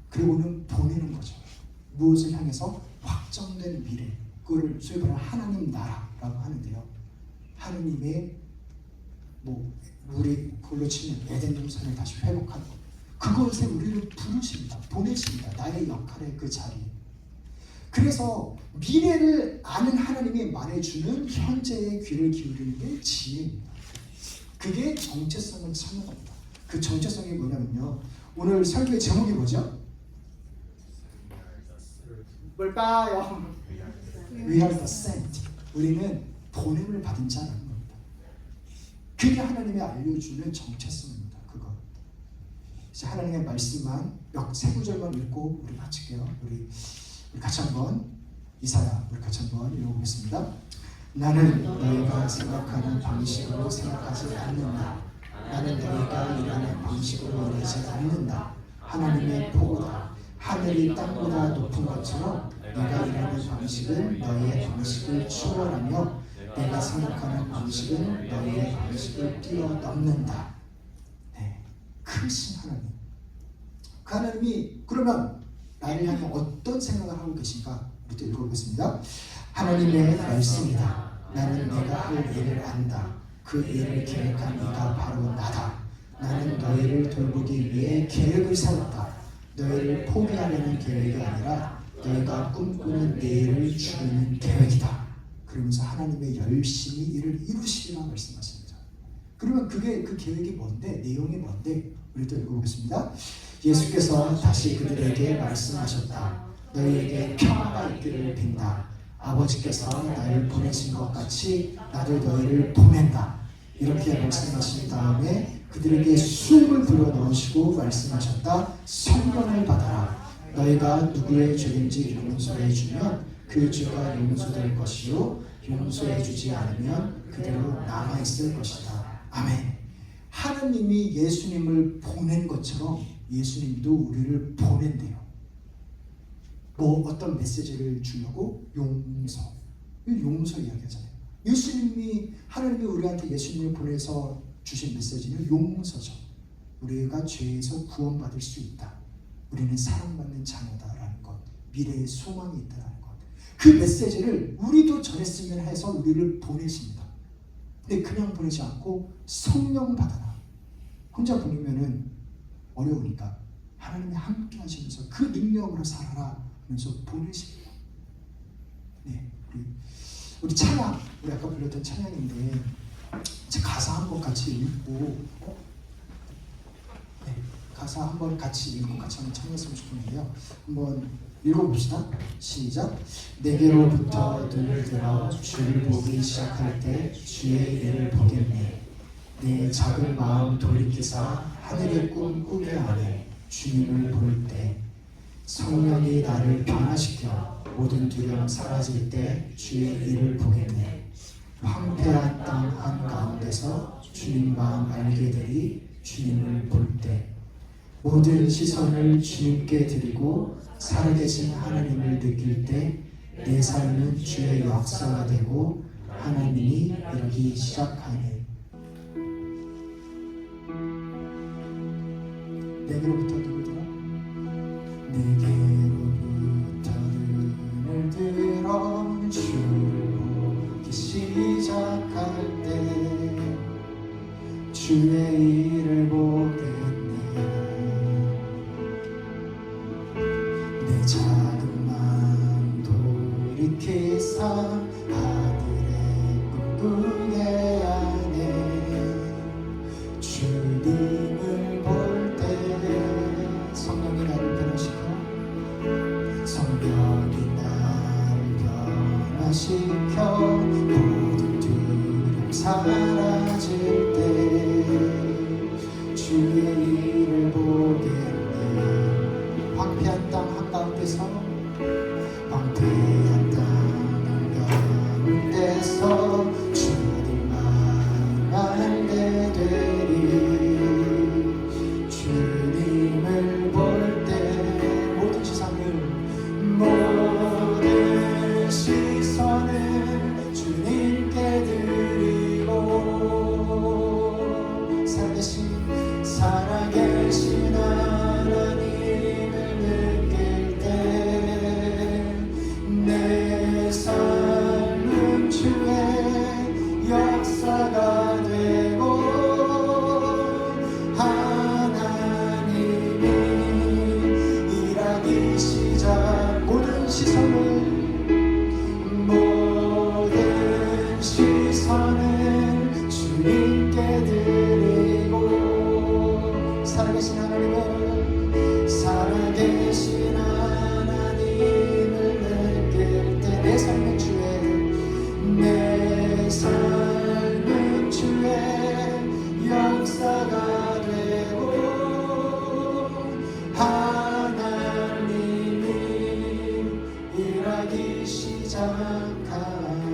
그리고는 보내는 거죠. 무엇을 향해서? 확정된 미래. 그걸 소위 말하는 하나님 나라라고 하는데요. 하나님의 우리 그걸로 치면 에덴 동산을 다시 회복하는 것. 그것에 우리를 부르십니다. 보내십니다. 나의 역할의 그 자리에. 그래서 미래를 아는 하나님이 말해주는 현재의 귀를 기울이는 게 지혜입니다. 그게 정체성을 찾는 겁니다. 그 정체성이 뭐냐면요. 오늘 설교의 제목이 뭐죠? 뭘까요? We are the sent. 우리는 보냄을 받은 자라는 겁니다. 그게 하나님이 알려주는 정체성입니다. 그거. 이제 하나님의 말씀만 세 구절만 읽고 우리 마칠게요. 우리 같이 한번 이사야 우리 같이 한번 읽어보겠습니다. 나는 너희가 생각하는 방식으로 생각하지 않는다. 나는 너희가 일하는 방식으로 일하지 않는다. 하나님의 보고다. 하늘이 땅보다 높은 것처럼 내가 일하는 방식은 너희의 방식을 초월하며 내가 생각하는 방식은 너희의 방식을 뛰어넘는다. 네, 크신 하나님. 그 하나님이 그러면 나를 향해 어떤 생각을 하고 계신가? 우리 또 읽어보겠습니다. 하나님의 말씀이다. 나는 내가 할 일을 안다. 그 일을 계획한 이가 바로 나다. 나는 너희를 돌보기 위해 계획을 세웠다. 너희를 포기하려는 계획이 아니라 너희가 꿈꾸는 내일을 주는 계획이다. 그러면서 하나님의 열심히 이를 이루시리라 말씀하십니다. 그러면 그게 그 계획이 뭔데? 내용이 뭔데? 우리 또 읽어보겠습니다. 예수께서 다시 그들에게 말씀하셨다. 너희에게 평화가 있기를 빈다. 아버지께서 나를 보내신 것 같이 나도 너희를 보낸다. 이렇게 말씀하신 다음에 그들에게 숨을 불어넣으시고 말씀하셨다. 성령을 받아라. 너희가 누구의 죄인지 용서해주면 그 죄가 용서될 것이요 용서해주지 않으면 그대로 남아있을 것이다. 아멘. 하나님이 예수님을 보낸 것처럼 예수님도 우리를 보낸대요. 뭐 어떤 메시지를 주려고? 용서. 용서 이야기하잖아요. 하나님이 우리한테 예수님을 보내서 주신 메시지는 용서죠. 우리가 죄에서 구원받을 수 있다. 우리는 사랑받는 자녀다라는 것, 미래의 소망이 있다라는 것. 그 메시지를 우리도 전했으면 해서 우리를 보내십니다. 근데 그냥 보내지 않고 성령 받아라. 혼자 보내면은 어려우니까 하나님이 함께 하시면서 그 능력으로 살아라 하면서 보내십니다. 네, 우리 찬양, 우리 아까 불렀던 찬양인데 가사 한번 같이 읽고 네, 가사 한번 같이 읽고 같이 한번 찬양했으면 좋겠는데요. 한번 읽어봅시다. 시작. 내게로부터 눈을 들어 주를 보기 시작할 때 주의 일을 보겠네. 내 작은 마음 돌이키사 하늘의 꿈 꾸게 하네. 주님을 볼 때 성령이 나를 변화시켜 모든 두려움 사라질 때 주의 일을 보겠네. 황폐한 땅 한가운데서 주님 마음 알게 되리. 주님을 볼 때 모든 시선을 주님께 드리고 살아계신 하나님을 느낄 때 내 삶은 주의 역사가 되고 하나님이 일하기 시작하네. 내게로부터 눈을 들어 내게로부터 눈을 들어 주를 보기 시작할 때 주의 일을 보겠네. 내 작은 마음 돌이키사 하늘의 꿈꾸게 하네. 주님을 볼 때 성령이 나를 변화시켜 성령이 나를 변화시켜 모든 두려움 사라질 때 주의 일을 보겠네. 황폐한 땅 한가운데서 황폐한 땅 한가운데서 주님 마음 알게 되리. 주님을 볼 때 모든 시선을 주님께 드리고 살아계신 하나님을 느낄 때 하나님을 살아계신 하나님을 느낄 때 내 삶의 주에 내 삶의 주에 역사가 되고 하나님이 일하기 시작하리